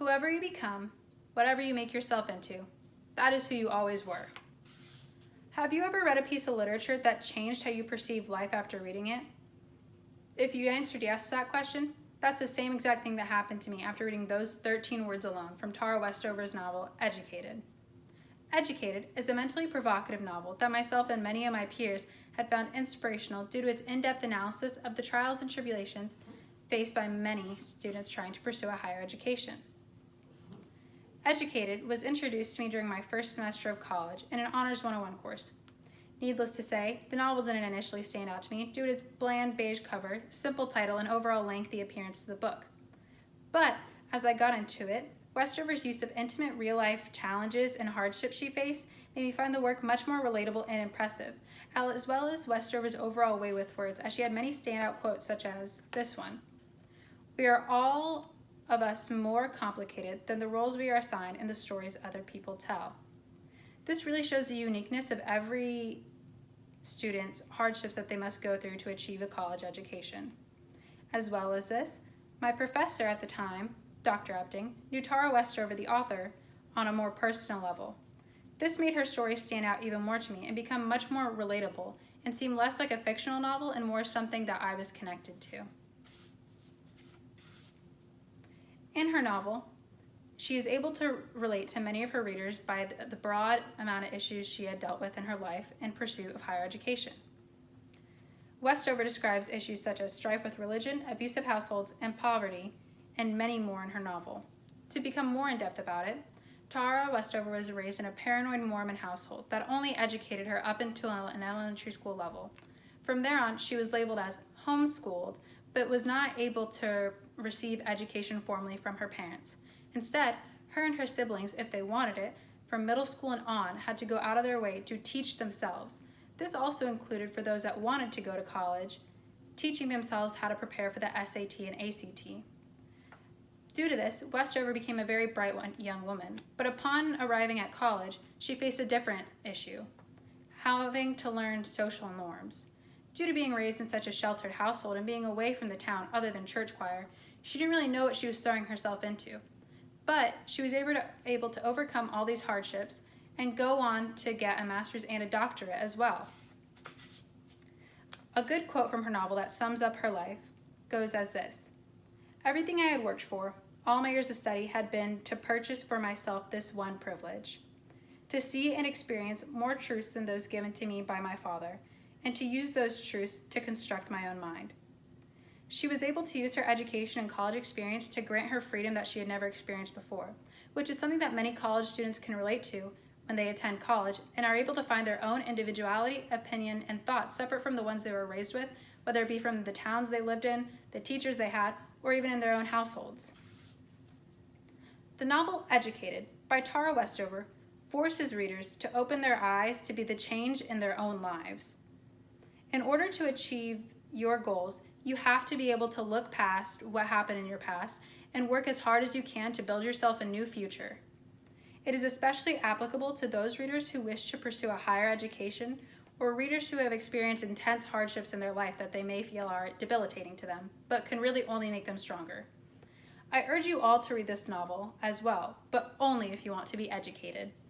Whoever you become, whatever you make yourself into, that is who you always were. Have you ever read a piece of literature that changed how you perceive life after reading it? If you answered yes to that question, that's the same exact thing that happened to me after reading those 13 words alone from Tara Westover's novel, Educated. Educated is a mentally provocative novel that myself and many of my peers had found inspirational due to its in-depth analysis of the trials and tribulations faced by many students trying to pursue a higher education. Educated was introduced to me during my first semester of college in an Honors 101 course. Needless to say, the novel didn't initially stand out to me due to its bland beige cover, simple title, and overall lengthy appearance of the book. But as I got into it, Westover's use of intimate real-life challenges and hardships she faced made me find the work much more relatable and impressive, as well as Westover's overall way with words, as she had many standout quotes such as this one: "We are all of us more complicated than the roles we are assigned and the stories other people tell." This really shows the uniqueness of every student's hardships that they must go through to achieve a college education. As well as this, my professor at the time, Dr. Upting, knew Tara Westover, the author, on a more personal level. This made her story stand out even more to me and become much more relatable and seem less like a fictional novel and more something that I was connected to. In her novel, she is able to relate to many of her readers by the broad amount of issues she had dealt with in her life in pursuit of higher education. Westover describes issues such as strife with religion, abusive households, and poverty, and many more in her novel. To become more in-depth about it, Tara Westover was raised in a paranoid Mormon household that only educated her up until an elementary school level. From there on, she was labeled as homeschooled, but was not able to receive education formally from her parents. Instead, her and her siblings, if they wanted it, from middle school and on, had to go out of their way to teach themselves. This also included for those that wanted to go to college, teaching themselves how to prepare for the SAT and ACT. Due to this, Westover became a very bright young woman, but upon arriving at college, she faced a different issue: having to learn social norms. Due to being raised in such a sheltered household and being away from the town other than church choir, she didn't really know what she was throwing herself into. But she was able to overcome all these hardships and go on to get a master's and a doctorate as well. A good quote from her novel that sums up her life goes as this: "Everything I had worked for, all my years of study, had been to purchase for myself this one privilege: to see and experience more truths than those given to me by my father, and to use those truths to construct my own mind." She was able to use her education and college experience to grant her freedom that she had never experienced before, which is something that many college students can relate to when they attend college and are able to find their own individuality, opinion, and thoughts separate from the ones they were raised with, whether it be from the towns they lived in, the teachers they had, or even in their own households. The novel Educated by Tara Westover forces readers to open their eyes to be the change in their own lives. In order to achieve your goals, you have to be able to look past what happened in your past and work as hard as you can to build yourself a new future. It is especially applicable to those readers who wish to pursue a higher education, or readers who have experienced intense hardships in their life that they may feel are debilitating to them, but can really only make them stronger. I urge you all to read this novel as well, but only if you want to be educated.